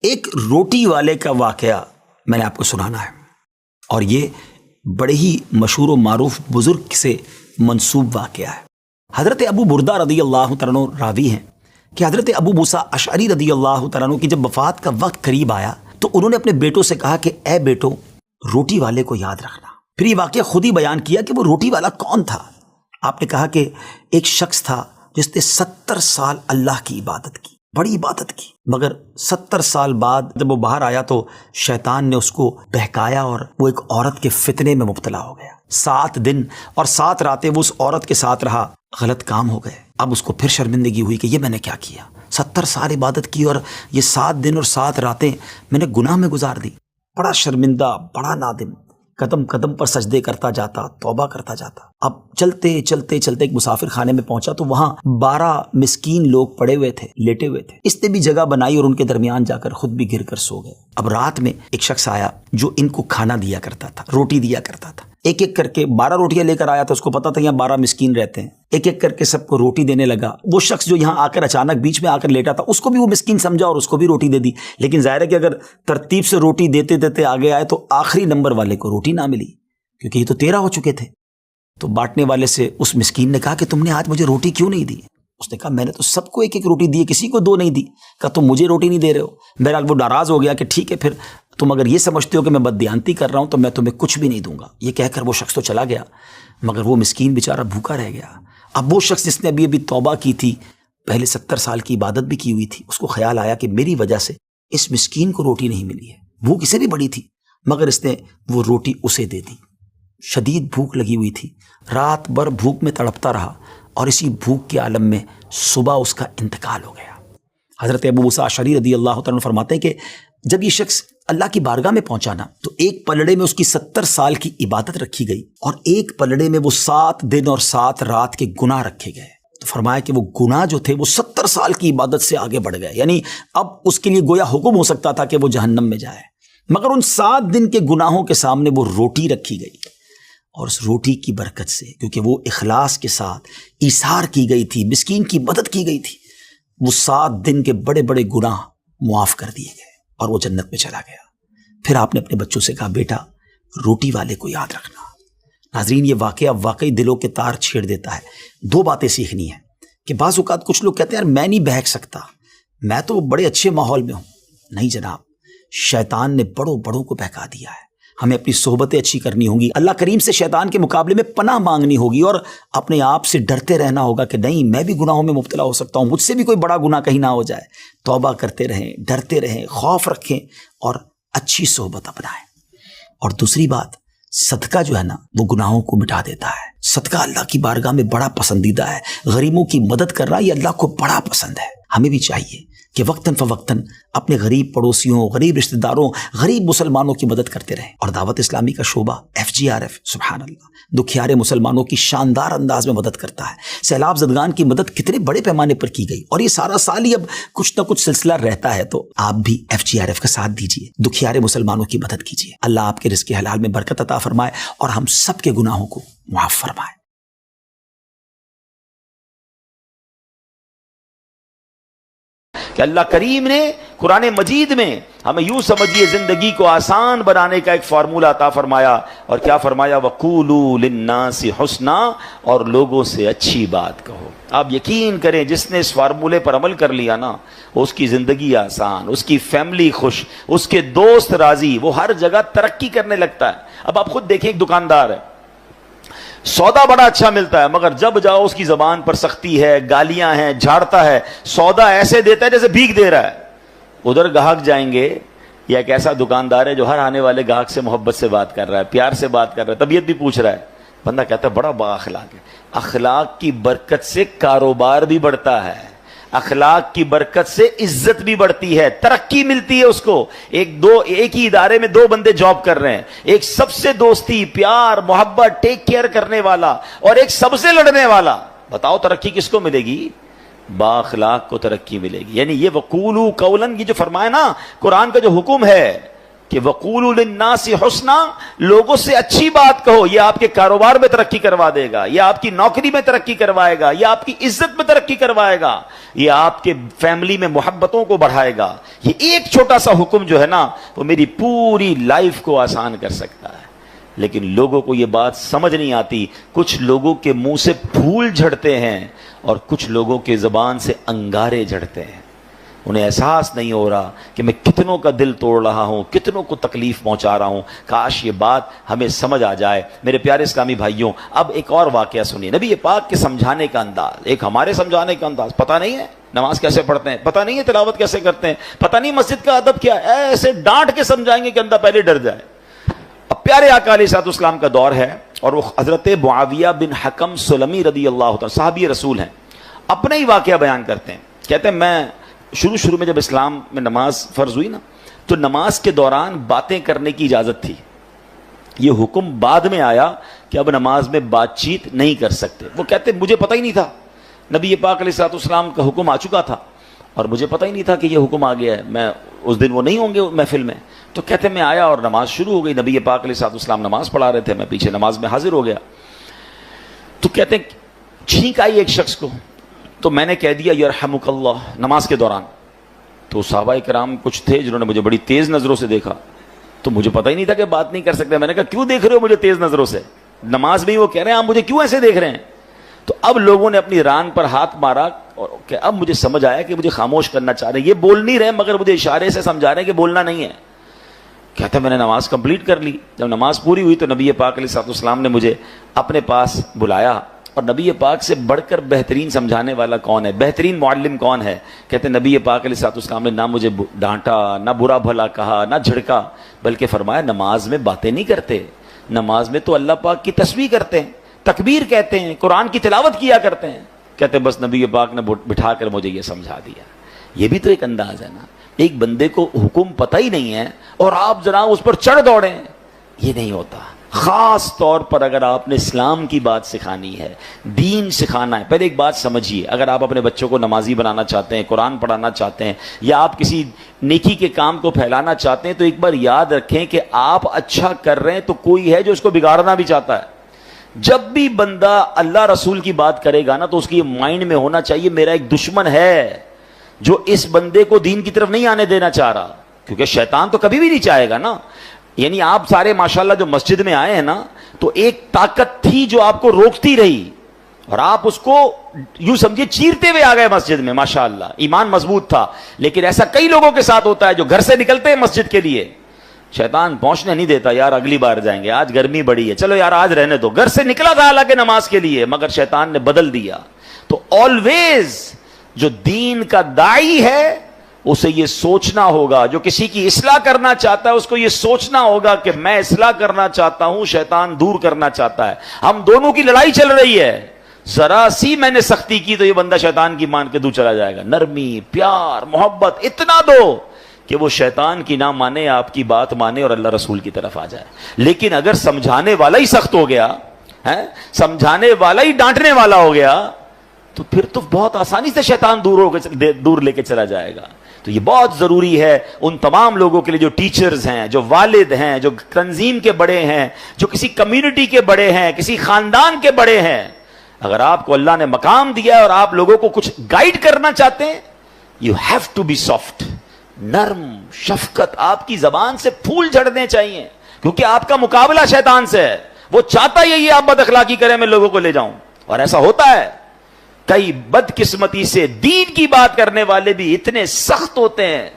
ایک روٹی والے کا واقعہ میں نے آپ کو سنانا ہے، اور یہ بڑے ہی مشہور و معروف بزرگ سے منسوب واقعہ ہے۔ حضرت ابو بردہ رضی اللہ تعالیٰ عنہ راوی ہیں کہ حضرت ابو موسیٰ اشعری رضی اللہ تعالیٰ عنہ کی جب وفات کا وقت قریب آیا تو انہوں نے اپنے بیٹوں سے کہا کہ اے بیٹو، روٹی والے کو یاد رکھنا۔ پھر یہ واقعہ خود ہی بیان کیا کہ وہ روٹی والا کون تھا۔ آپ نے کہا کہ ایک شخص تھا جس نے 70 سال اللہ کی عبادت کی، بڑی عبادت کی، مگر 70 سال بعد جب وہ باہر آیا تو شیطان نے اس کو بہکایا اور وہ ایک عورت کے فتنے میں مبتلا ہو گیا۔ 7 دن اور 7 راتیں وہ اس عورت کے ساتھ رہا، غلط کام ہو گئے۔ اب اس کو پھر شرمندگی ہوئی کہ یہ میں نے کیا کیا، 70 سال عبادت کی اور یہ 7 دن اور 7 راتیں میں نے گناہ میں گزار دی۔ بڑا شرمندہ، بڑا نادم، قدم قدم پر سجدے کرتا جاتا، توبہ کرتا جاتا۔ اب چلتے چلتے چلتے ایک مسافر خانے میں پہنچا تو وہاں 12 مسکین لوگ پڑے ہوئے تھے، لیٹے ہوئے تھے۔ اس نے بھی جگہ بنائی اور ان کے درمیان جا کر خود بھی گر کر سو گئے۔ اب رات میں ایک شخص آیا جو ان کو کھانا دیا کرتا تھا، روٹی دیا کرتا تھا۔ ایک ایک کر کے 12 روٹیاں لے کر آیا تھا، اس کو پتا تھا یہاں 12 مسکین رہتے ہیں۔ ایک ایک کر کے سب کو روٹی دینے لگا۔ وہ شخص جو یہاں آ کر اچانک بیچ میں آ کر لیٹا تھا، اس کو بھی وہ مسکین سمجھا اور اس کو بھی روٹی دے دی۔ لیکن ظاہر ہے کہ اگر ترتیب سے روٹی دیتے دیتے آگے آئے تو آخری نمبر والے کو روٹی نہ ملی، کیونکہ یہ تو 13 ہو چکے تھے۔ تو بانٹنے والے سے اس مسکین نے کہا کہ تم نے آج مجھے روٹی کیوں نہیں دی؟ اس نے کہا میں نے تو سب کو ایک ایک روٹی دی، کسی کو 2 نہیں دی۔ کہا تم مجھے روٹی نہیں دے رہے ہو۔ بہرحال وہ ناراض ہو گیا کہ ٹھیک ہے، پھر تم اگر یہ سمجھتے ہو کہ میں بددیانتی کر رہا ہوں تو میں تمہیں کچھ بھی نہیں دوں گا۔ یہ کہہ کر وہ شخص تو چلا گیا، مگر وہ مسکین بیچارہ بھوکا رہ گیا۔ اب وہ شخص جس نے ابھی توبہ کی تھی، پہلے 70 سال کی عبادت بھی کی ہوئی تھی، اس کو خیال آیا کہ میری وجہ سے اس مسکین کو روٹی نہیں ملی ہے۔ بھوک اسے بھی بڑی تھی، مگر اس نے وہ روٹی اسے دے دی۔ شدید بھوک لگی ہوئی تھی، رات بھر بھوک میں تڑپتا رہا اور اسی بھوک کے عالم میں صبح اس کا انتقال ہو گیا۔ حضرت ابو موسیٰ اشعری رضی اللہ تعالیٰ عنہ فرماتے ہیں کہ جب یہ شخص اللہ کی بارگاہ میں پہنچا نا تو ایک پلڑے میں اس کی 70 سال کی عبادت رکھی گئی اور ایک پلڑے میں وہ 7 دن اور 7 رات کے گناہ رکھے گئے۔ تو فرمایا کہ وہ گناہ جو تھے وہ 70 سال کی عبادت سے آگے بڑھ گئے، یعنی اب اس کے لیے گویا حکم ہو سکتا تھا کہ وہ جہنم میں جائے، مگر ان 7 دن کے گناہوں کے سامنے وہ روٹی رکھی گئی، اور اس روٹی کی برکت سے، کیونکہ وہ اخلاص کے ساتھ ایثار کی گئی تھی، مسکین کی مدد کی گئی تھی، وہ 7 دن کے بڑے بڑے گناہ معاف کر دیے گئے اور وہ جنت میں چلا گیا۔ پھر آپ نے اپنے بچوں سے کہا بیٹا روٹی والے کو یاد رکھنا۔ ناظرین، یہ واقعہ واقعی دلوں کے تار چھیڑ دیتا ہے۔ 2 باتیں سیکھنی ہیں کہ بعض اوقات کچھ لوگ کہتے ہیں یار میں نہیں بہک سکتا، میں تو بڑے اچھے ماحول میں ہوں۔ نہیں جناب، شیطان نے بڑوں کو بہکا دیا ہے۔ ہمیں اپنی صحبتیں اچھی کرنی ہوں گی، اللہ کریم سے شیطان کے مقابلے میں پناہ مانگنی ہوگی اور اپنے آپ سے ڈرتے رہنا ہوگا کہ نہیں، میں بھی گناہوں میں مبتلا ہو سکتا ہوں، مجھ سے بھی کوئی بڑا گناہ کہیں نہ ہو جائے۔ توبہ کرتے رہیں، ڈرتے رہیں، خوف رکھیں اور اچھی صحبت اپنائیں۔ اور دوسری بات، صدقہ جو ہے نا وہ گناہوں کو مٹا دیتا ہے۔ صدقہ اللہ کی بارگاہ میں بڑا پسندیدہ ہے۔ غریبوں کی مدد کرنا یہ اللہ کو بڑا پسند ہے۔ ہمیں بھی چاہیے کہ وقتاً فوقتاً اپنے غریب پڑوسیوں، غریب رشتہ داروں، غریب مسلمانوں کی مدد کرتے رہیں۔ اور دعوت اسلامی کا شعبہ FGRF سبحان اللہ دکھیارے مسلمانوں کی شاندار انداز میں مدد کرتا ہے۔ سیلاب زدگان کی مدد کتنے بڑے پیمانے پر کی گئی، اور یہ سارا سال ہی اب کچھ نہ کچھ سلسلہ رہتا ہے، تو آپ بھی FGRF کا ساتھ دیجیے، دکھیارے مسلمانوں کی مدد کیجیے۔ اللہ آپ کے رزق حلال میں برکت عطا فرمائے اور ہم سب کے گناہوں کو معاف فرمائے۔ کہ اللہ کریم نے قرآن مجید میں ہمیں یوں سمجھیے زندگی کو آسان بنانے کا ایک فارمولہ عطا فرمایا، اور کیا فرمایا؟ وَقُولُوا لِلنَّاسِ حُسْنًا، اور لوگوں سے اچھی بات کہو۔ آپ یقین کریں جس نے اس فارمولے پر عمل کر لیا نا، اس کی زندگی آسان، اس کی فیملی خوش، اس کے دوست راضی، وہ ہر جگہ ترقی کرنے لگتا ہے۔ اب آپ خود دیکھیں، ایک دکاندار ہے، سودا بڑا اچھا ملتا ہے، مگر جب جاؤ اس کی زبان پر سختی ہے، گالیاں ہیں، جھاڑتا ہے، سودا ایسے دیتا ہے جیسے بھیک دے رہا ہے۔ ادھر گاہک جائیں گے، یا ایک ایسا دکاندار ہے جو ہر آنے والے گاہک سے محبت سے بات کر رہا ہے، پیار سے بات کر رہا ہے، طبیعت بھی پوچھ رہا ہے، بندہ کہتا ہے بڑا با اخلاق ہے۔ اخلاق کی برکت سے کاروبار بھی بڑھتا ہے، اخلاق کی برکت سے عزت بھی بڑھتی ہے، ترقی ملتی ہے اس کو۔ ایک ہی ادارے میں 2 بندے جاب کر رہے ہیں، ایک سب سے دوستی، پیار، محبت، ٹیک کیئر کرنے والا، اور ایک سب سے لڑنے والا۔ بتاؤ ترقی کس کو ملے گی؟ با اخلاق کو ترقی ملے گی۔ یعنی یہ وقولو قولاً، یہ جو فرمایا نا، قرآن کا جو حکم ہے کہ وقولوا للناس حسنا، لوگوں سے اچھی بات کہو، یہ آپ کے کاروبار میں ترقی کروا دے گا، یہ آپ کی نوکری میں ترقی کروائے گا، یہ آپ کی عزت میں ترقی کروائے گا، یہ آپ کے فیملی میں محبتوں کو بڑھائے گا۔ یہ ایک چھوٹا سا حکم جو ہے نا وہ میری پوری لائف کو آسان کر سکتا ہے۔ لیکن لوگوں کو یہ بات سمجھ نہیں آتی، کچھ لوگوں کے منہ سے پھول جھڑتے ہیں اور کچھ لوگوں کے زبان سے انگارے جھڑتے ہیں۔ انہیں احساس نہیں ہو رہا کہ میں کتنوں کا دل توڑ رہا ہوں، کتنوں کو تکلیف پہنچا رہا ہوں۔ کاش یہ بات ہمیں سمجھ آ جائے۔ میرے پیارے اسلامی بھائیوں، اب ایک اور واقعہ سنیے، نبی پاک کے سمجھانے کا انداز، ایک ہمارے سمجھانے کا انداز، پتہ نہیں ہے نماز کیسے پڑھتے ہیں، پتہ نہیں ہے تلاوت کیسے کرتے ہیں، پتہ نہیں مسجد کا ادب کیا ہے، ایسے ڈانٹ کے سمجھائیں گے کہ بندہ پہلے ڈر جائے۔ اب پیارے آقا علیہ الصلوۃ والسلام کا دور ہے اور وہ حضرت معاویہ بن حکم سلمی رضی اللہ تعالیٰ صحابی رسول ہیں، اپنا ہی واقعہ بیان کرتے ہیں۔ کہتے ہیں میں شروع میں جب اسلام میں نماز فرض ہوئی نا تو نماز کے دوران باتیں کرنے کی اجازت تھی۔ یہ حکم بعد میں آیا کہ اب نماز میں بات چیت نہیں کر سکتے۔ وہ کہتے مجھے پتہ ہی نہیں تھا، نبی پاک علیہ الصلوۃ والسلام کا حکم آ چکا تھا اور مجھے پتہ ہی نہیں تھا کہ یہ حکم آ گیا ہے، میں اس دن وہ نہیں ہوں گے محفل میں۔ تو کہتے میں آیا اور نماز شروع ہو گئی، نبی پاک علیہ الصلوۃ والسلام نماز پڑھا رہے تھے، میں پیچھے نماز میں حاضر ہو گیا۔ تو کہتے ہیں چھینک آئی ایک شخص کو، تو میں نے کہہ دیا یرحمک اللہ نماز کے دوران۔ تو صحابہ کرام کچھ تھے جنہوں نے مجھے بڑی تیز نظروں سے دیکھا، تو مجھے پتہ ہی نہیں تھا کہ بات نہیں کر سکتے۔ میں نے کہا کیوں دیکھ رہے ہو مجھے تیز نظروں سے؟ نماز میں ہی وہ کہہ رہے ہیں آپ مجھے کیوں ایسے دیکھ رہے ہیں؟ تو اب لوگوں نے اپنی ران پر ہاتھ مارا اور کہ اب مجھے سمجھ آیا کہ مجھے خاموش کرنا چاہ رہے ہیں، یہ بول نہیں رہے مگر مجھے اشارے سے سمجھا رہے ہیں کہ بولنا نہیں ہے۔ کہتے میں نے نماز کمپلیٹ کر لی۔ جب نماز پوری ہوئی تو نبی پاک علیہ الصلوۃ والسلام نے مجھے اپنے پاس بلایا، اور نبی پاک سے بڑھ کر بہترین سمجھانے والا کون ہے، بہترین معلم کون ہے؟ کہتے نبی پاک علیہ الصلوۃ والسلام نے نہ مجھے ڈانٹا، نہ برا بھلا کہا، نہ جھڑکا، بلکہ فرمایا نماز میں باتیں نہیں کرتے، نماز میں تو اللہ پاک کی تسبیح کرتے ہیں، تکبیر کہتے ہیں، قرآن کی تلاوت کیا کرتے ہیں۔ کہتے بس نبی پاک نے بٹھا کر مجھے یہ سمجھا دیا۔ یہ بھی تو ایک انداز ہے نا، ایک بندے کو حکم پتہ ہی نہیں ہے اور آپ جناب اس پر چڑھ دوڑیں، یہ نہیں ہوتا۔ خاص طور پر اگر آپ نے اسلام کی بات سکھانی ہے، دین سکھانا ہے، پہلے ایک بات سمجھیے، اگر آپ اپنے بچوں کو نمازی بنانا چاہتے ہیں، قرآن پڑھانا چاہتے ہیں، یا آپ کسی نیکی کے کام کو پھیلانا چاہتے ہیں، تو ایک بار یاد رکھیں کہ آپ اچھا کر رہے ہیں تو کوئی ہے جو اس کو بگاڑنا بھی چاہتا ہے۔ جب بھی بندہ اللہ رسول کی بات کرے گا نا تو اس کی مائنڈ میں ہونا چاہیے میرا ایک دشمن ہے جو اس بندے کو دین کی طرف نہیں آنے دینا چاہ رہا، کیونکہ شیطان تو کبھی بھی نہیں چاہے گا نا۔ یعنی آپ سارے ماشاءاللہ جو مسجد میں آئے ہیں نا تو ایک طاقت تھی جو آپ کو روکتی رہی اور آپ اس کو یوں سمجھے چیرتے ہوئے آ گئے مسجد میں، ماشاءاللہ ایمان مضبوط تھا۔ لیکن ایسا کئی لوگوں کے ساتھ ہوتا ہے جو گھر سے نکلتے ہیں مسجد کے لیے، شیطان پہنچنے نہیں دیتا، یار اگلی بار جائیں گے، آج گرمی بڑی ہے، چلو یار آج رہنے دو۔ گھر سے نکلا تھا حالانکہ نماز کے لیے، مگر شیطان نے بدل دیا۔ تو آلویز جو دین کا داعی ہے اسے یہ سوچنا ہوگا، جو کسی کی اصلاح کرنا چاہتا ہے اس کو یہ سوچنا ہوگا کہ میں اصلاح کرنا چاہتا ہوں، شیطان دور کرنا چاہتا ہے، ہم دونوں کی لڑائی چل رہی ہے۔ ذرا سی میں نے سختی کی تو یہ بندہ شیطان کی مان کے دور چلا جائے گا۔ نرمی، پیار، محبت اتنا دو کہ وہ شیطان کی نہ مانے، آپ کی بات مانے اور اللہ رسول کی طرف آ جائے۔ لیکن اگر سمجھانے والا ہی سخت ہو گیا ہے، سمجھانے والا ہی ڈانٹنے والا ہو گیا تو پھر تو بہت آسانی سے شیطان دور لے کے چلا جائے گا۔ تو یہ بہت ضروری ہے ان تمام لوگوں کے لیے جو ٹیچرز ہیں، جو والد ہیں، جو تنظیم کے بڑے ہیں، جو کسی کمیونٹی کے بڑے ہیں، کسی خاندان کے بڑے ہیں، اگر آپ کو اللہ نے مقام دیا ہے اور آپ لوگوں کو کچھ گائیڈ کرنا چاہتے ہیں، you have to be soft, نرم، شفقت، آپ کی زبان سے پھول جھڑنے چاہیے، کیونکہ آپ کا مقابلہ شیطان سے ہے۔ وہ چاہتا یہی آپ بد اخلاقی کریں، میں لوگوں کو لے جاؤں، اور ایسا ہوتا ہے۔ کئی بدقسمتی سے دین کی بات کرنے والے بھی اتنے سخت ہوتے ہیں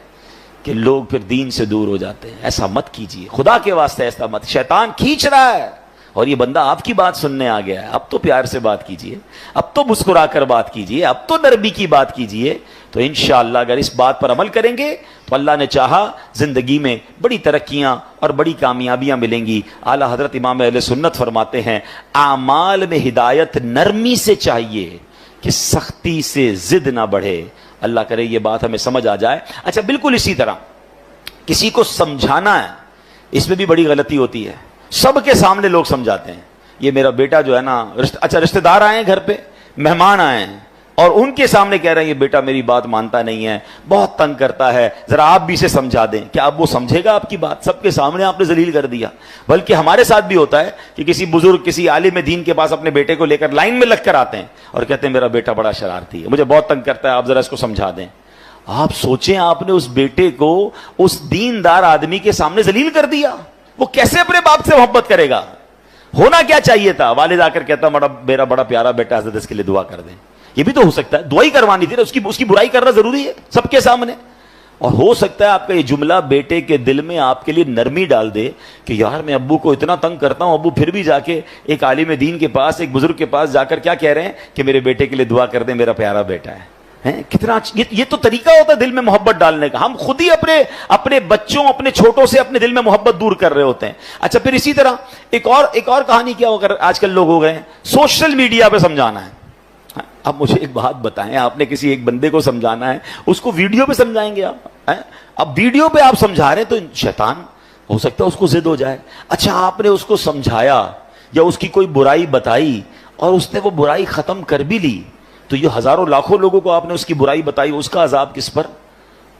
کہ لوگ پھر دین سے دور ہو جاتے ہیں۔ ایسا مت کیجیے، خدا کے واسطے ایسا مت۔ شیطان کھینچ رہا ہے اور یہ بندہ آپ کی بات سننے آ گیا ہے، اب تو پیار سے بات کیجیے، اب تو مسکرا کر بات کیجیے، اب تو نرمی کی بات کیجیے۔ تو انشاءاللہ اگر اس بات پر عمل کریں گے تو اللہ نے چاہا زندگی میں بڑی ترقیاں اور بڑی کامیابیاں ملیں گی۔ اعلیٰ حضرت امام اہل سنت فرماتے ہیں اعمال میں ہدایت نرمی سے چاہیے کہ سختی سے ضد نہ بڑھے۔ اللہ کرے یہ بات ہمیں سمجھ آ جائے۔ اچھا بالکل اسی طرح کسی کو سمجھانا ہے، اس میں بھی بڑی غلطی ہوتی ہے۔ سب کے سامنے لوگ سمجھاتے ہیں، یہ میرا بیٹا جو ہے نا، اچھا رشتہ دار آئے ہیں گھر پہ، مہمان آئے ہیں، اور ان کے سامنے کہہ رہے ہیں یہ بیٹا میری بات مانتا نہیں ہے, بہت تنگ کرتا ہے, ذرا آپ بھی اسے سمجھا دیں. کیا اب وہ سمجھے گا آپ کی بات؟ سب کے سامنے آپ نے ذلیل کر دیا. بلکہ ہمارے ساتھ بھی ہوتا ہے کہ کسی بزرگ, کسی عالم دین کے پاس اپنے بیٹے کو لے کر لائن میں لگ کر آتے ہیں اور کہتے ہیں میرا بیٹا بڑا شرارتی ہے, مجھے بہت تنگ کرتا ہے, آپ ذرا اس کو سمجھا دیں. آپ سوچیں, آپ نے اس بیٹے کو اس دیندار آدمی کے سامنے ذلیل کر دیا, وہ کیسے اپنے باپ سے محبت کرے گا؟ ہونا کیا چاہیے تھا, والد آ کر کہتا میرا بڑا پیارا بیٹا, حضرت اس کے لیے دعا کر دیں. یہ بھی تو ہو سکتا ہے, دعائی کروانی تھی, اس کی برائی کرنا ضروری ہے سب کے سامنے. اور ہو سکتا ہے آپ کا یہ جملہ بیٹے کے دل میں آپ کے لیے نرمی ڈال دے کہ یار میں ابو کو اتنا تنگ کرتا ہوں, ابو پھر بھی جا کے ایک عالم دین کے پاس, ایک بزرگ کے پاس جا کر کیا کہہ رہے ہیں کہ میرے بیٹے کے لیے دعا کر دیں, میرا پیارا بیٹا ہے. کتنا یہ تو طریقہ ہوتا ہے دل میں محبت ڈالنے کا. ہم خود ہی اپنے بچوں, اپنے چھوٹوں سے اپنے دل میں محبت دور کر رہے ہوتے ہیں. اچھا, پھر اسی طرح ایک اور کہانی کیا ہو کر آج کل لوگ ہو گئے ہیں, سوشل میڈیا پہ سمجھانا ہے. اب مجھے ایک بات بتائیں, آپ نے کسی ایک بندے کو سمجھانا ہے, اس کو ویڈیو پہ سمجھائیں گے آپ؟ اب ویڈیو پہ آپ سمجھا رہے ہیں تو شیطان ہو سکتا ہے اس کو ضد ہو جائے. اچھا, آپ نے اس کو سمجھایا یا اس کی کوئی برائی بتائی اور اس نے وہ برائی ختم کر بھی لی, تو یہ ہزاروں لاکھوں لوگوں کو آپ نے اس کی برائی بتائی, اس کا عذاب کس پر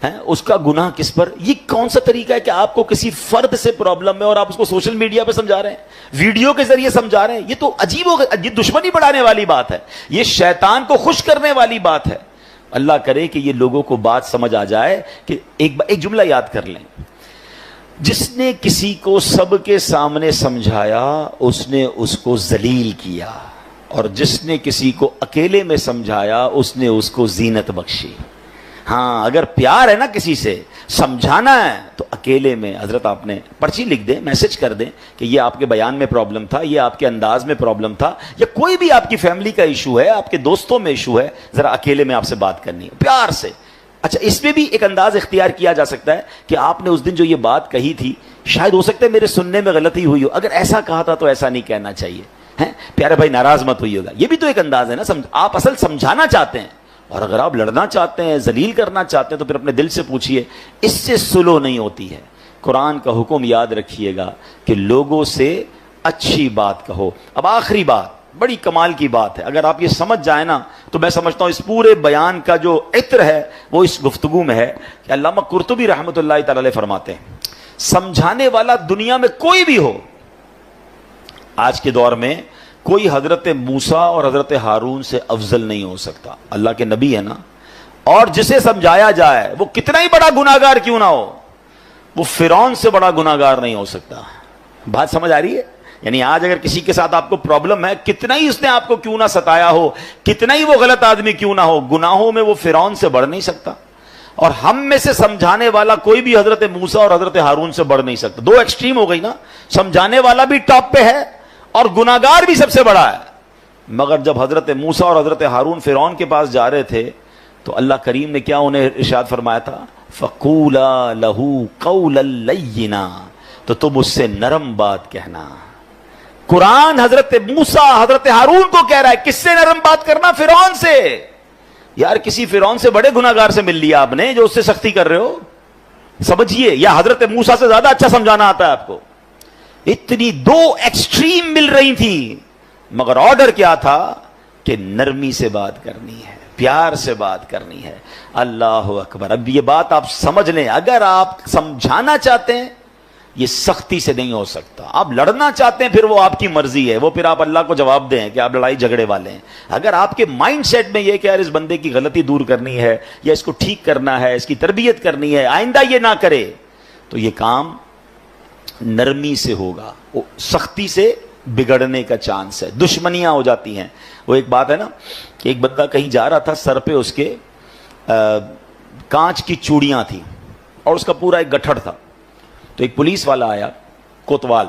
ہے, اس کا گناہ کس پر؟ یہ کون سا طریقہ ہے کہ آپ کو کسی فرد سے پرابلم ہے اور آپ اس کو سوشل میڈیا پہ سمجھا رہے ہیں, ویڈیو کے ذریعے سمجھا رہے ہیں؟ یہ تو عجیب ہو گیا, یہ دشمنی بڑھانے والی بات ہے, یہ شیطان کو خوش کرنے والی بات ہے. اللہ کرے کہ یہ لوگوں کو بات سمجھ آ جائے کہ ایک جملہ یاد کر لیں, جس نے کسی کو سب کے سامنے سمجھایا اس نے اس کو ذلیل کیا, اور جس نے کسی کو اکیلے میں سمجھایا اس نے اس کو زینت بخشی. ہاں, اگر پیار ہے نا کسی سے, سمجھانا ہے تو اکیلے میں. حضرت آپ نے پرچی لکھ دیں, میسج کر دیں کہ یہ آپ کے بیان میں پرابلم تھا, یہ آپ کے انداز میں پرابلم تھا, یا کوئی بھی آپ کی فیملی کا ایشو ہے, آپ کے دوستوں میں ایشو ہے, ذرا اکیلے میں آپ سے بات کرنی ہے پیار سے. اچھا, اس میں بھی ایک انداز اختیار کیا جا سکتا ہے کہ آپ نے اس دن جو یہ بات کہی تھی, شاید ہو سکتا ہے میرے سننے میں غلطی ہوئی ہو, اگر ایسا کہا تھا تو ایسا نہیں کہنا چاہیے, پیارے بھائی ناراض مت ہوئی ہوگا. یہ بھی تو ایک انداز ہے نا, آپ اصل سمجھانا چاہتے ہیں, اور اگر آپ لڑنا چاہتے ہیں, ذلیل کرنا چاہتے ہیں, تو پھر اپنے دل سے پوچھئے, اس سے سلو نہیں ہوتی ہے. قرآن کا حکم یاد رکھیے گا کہ لوگوں سے اچھی بات کہو. اب آخری بات, بڑی کمال کی بات ہے, اگر آپ یہ سمجھ جائیں نا تو میں سمجھتا ہوں اس پورے بیان کا جو عطر ہے وہ اس گفتگو میں ہے. کہ علامہ قرطبی رحمۃ اللہ تعالی علیہ فرماتے ہیں, سمجھانے والا دنیا میں کوئی بھی ہو, آج کے دور میں کوئی حضرت موسیٰ اور حضرت ہارون سے افضل نہیں ہو سکتا. اللہ کے نبی ہے نا, اور جسے سمجھایا جائے وہ کتنا ہی بڑا گناہگار کیوں نہ ہو, وہ فرعون سے بڑا گناہگار نہیں ہو سکتا. بات سمجھ آ رہی ہے؟ یعنی آج اگر کسی کے ساتھ آپ کو پرابلم ہے, کتنا ہی اس نے آپ کو کیوں نہ ستایا ہو, کتنا ہی وہ غلط آدمی کیوں نہ ہو, گناہوں میں وہ فرعون سے بڑھ نہیں سکتا. اور ہم میں سے سمجھانے والا کوئی بھی حضرت موسیٰ اور حضرت ہارون سے بڑھ نہیں سکتا. دو ایکسٹریم ہو گئی نا, سمجھانے والا بھی ٹاپ پہ ہے اور گناہگار بھی سب سے بڑا ہے. مگر جب حضرت موسیٰ اور حضرت ہارون فرعون کے پاس جا رہے تھے تو اللہ کریم نے کیا انہیں ارشاد فرمایا تھا, فَقُولَا لَهُ قَوْلًا لَيِّنًا, تو تم اس سے نرم بات کہنا. قرآن حضرت موسیٰ حضرت ہارون کو کہہ رہا ہے, کس سے نرم بات کرنا؟ فرعون سے. یار کسی فرعون سے بڑے گناہگار سے مل لیا آپ نے جو اس سے سختی کر رہے ہو, سمجھیے. یا حضرت موسیٰ سے زیادہ اچھا سمجھانا آتا ہے آپ کو. اتنی دو ایکسٹریم مل رہی تھی, مگر آرڈر کیا تھا کہ نرمی سے بات کرنی ہے, پیار سے بات کرنی ہے. اللہ اکبر. اب یہ بات آپ سمجھ لیں, اگر آپ سمجھانا چاہتے ہیں یہ سختی سے نہیں ہو سکتا. آپ لڑنا چاہتے ہیں پھر وہ آپ کی مرضی ہے, وہ پھر آپ اللہ کو جواب دیں کہ آپ لڑائی جھگڑے والے ہیں. اگر آپ کے مائنڈ سیٹ میں یہ کہ یار اس بندے کی غلطی دور کرنی ہے, یا اس کو ٹھیک کرنا ہے, اس کی تربیت کرنی ہے, آئندہ یہ نہ کرے, تو یہ کام نرمی سے ہوگا. سختی سے بگڑنے کا چانس ہے, دشمنیاں ہو جاتی ہیں. وہ ایک بات ہے نا کہ ایک بندہ کہیں جا رہا تھا, سر پہ اس کے کانچ کی چوڑیاں تھیں اور اس کا پورا ایک گٹھڑ تھا. تو ایک پولیس والا آیا, کوتوال,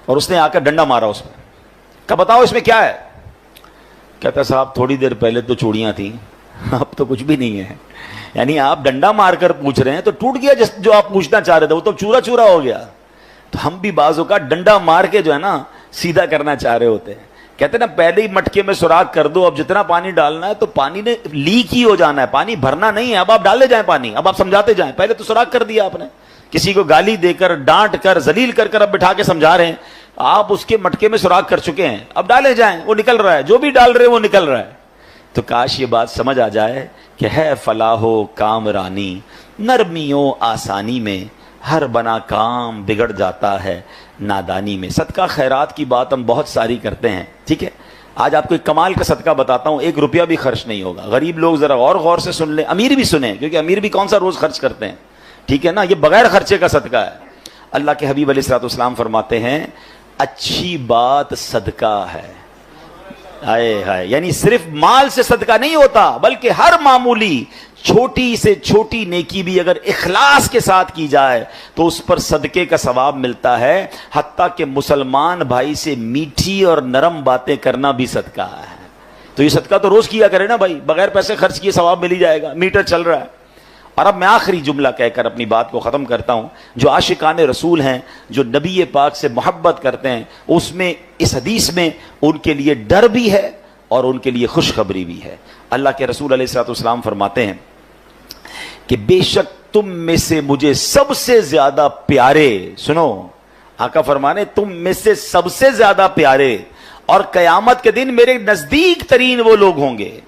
اور اس نے آ کر ڈنڈا مارا اس پہ. کہا بتاؤ اس میں کیا ہے؟ کہتا صاحب تھوڑی دیر پہلے تو چوڑیاں تھیں, اب تو کچھ بھی نہیں ہے. یعنی آپ ڈنڈا مار کر پوچھ رہے ہیں تو ٹوٹ گیا جو آپ پوچھنا چاہ رہے تھے, وہ تو چورا چورا ہو گیا. تو ہم بھی بعضوں کا ڈنڈا مار کے جو ہے نا سیدھا کرنا چاہ رہے ہوتے ہیں. کہتے ہیں نا پہلے ہی مٹکے میں سوراخ کر دو, اب جتنا پانی ڈالنا ہے تو پانی نے لیک ہی ہو جانا ہے, پانی بھرنا نہیں ہے. اب آپ ڈالے جائیں پانی, اب آپ سمجھاتے جائیں. پہلے تو سوراخ کر دیا آپ نے, کسی کو گالی دے کر, ڈانٹ کر, ذلیل کر کر اب بٹھا کے سمجھا رہے ہیں. آپ اس کے مٹکے میں سوراخ کر چکے ہیں, اب ڈالے جائیں, وہ نکل رہا ہے, جو بھی ڈال رہے ہیں وہ نکل رہا ہے. تو کاش یہ بات سمجھ آ جائے کہ ہے فلاح و کامرانی نرمی و آسانی میں، ہر بنا کام بگڑ جاتا ہے نادانی میں۔ صدقہ خیرات کی بات ہم بہت ساری کرتے ہیں، ٹھیک ہے؟ آج آپ کو ایک کمال کا صدقہ بتاتا ہوں، 1 روپیہ بھی خرچ نہیں ہوگا۔ غریب لوگ ذرا اور غور سے سن لیں، امیر بھی سنیں، کیونکہ امیر بھی کون سا روز خرچ کرتے ہیں، ٹھیک ہے نا؟ یہ بغیر خرچے کا صدقہ ہے۔ اللہ کے حبیب علیہ الصلوۃ والسلام فرماتے ہیں اچھی بات صدقہ ہے۔ ہائے ہائے، یعنی صرف مال سے صدقہ نہیں ہوتا، بلکہ ہر معمولی چھوٹی سے چھوٹی نیکی بھی اگر اخلاص کے ساتھ کی جائے تو اس پر صدقے کا ثواب ملتا ہے، حتیٰ کہ مسلمان بھائی سے میٹھی اور نرم باتیں کرنا بھی صدقہ ہے۔ تو یہ صدقہ تو روز کیا کرے نا بھائی، بغیر پیسے خرچ کیے ثواب مل ہی جائے گا، میٹر چل رہا ہے۔ اور اب میں آخری جملہ کہہ کر اپنی بات کو ختم کرتا ہوں۔ جو عاشقان رسول ہیں، جو نبی پاک سے محبت کرتے ہیں، اس میں اس حدیث میں ان کے لیے ڈر بھی ہے اور ان کے لیے خوشخبری بھی ہے۔ اللہ کے رسول علیہ الصلوۃ والسلام فرماتے ہیں کہ بے شک تم میں سے مجھے سب سے زیادہ پیارے، سنو آقا فرمانے تم میں سے سب سے زیادہ پیارے اور قیامت کے دن میرے نزدیک ترین وہ لوگ ہوں گے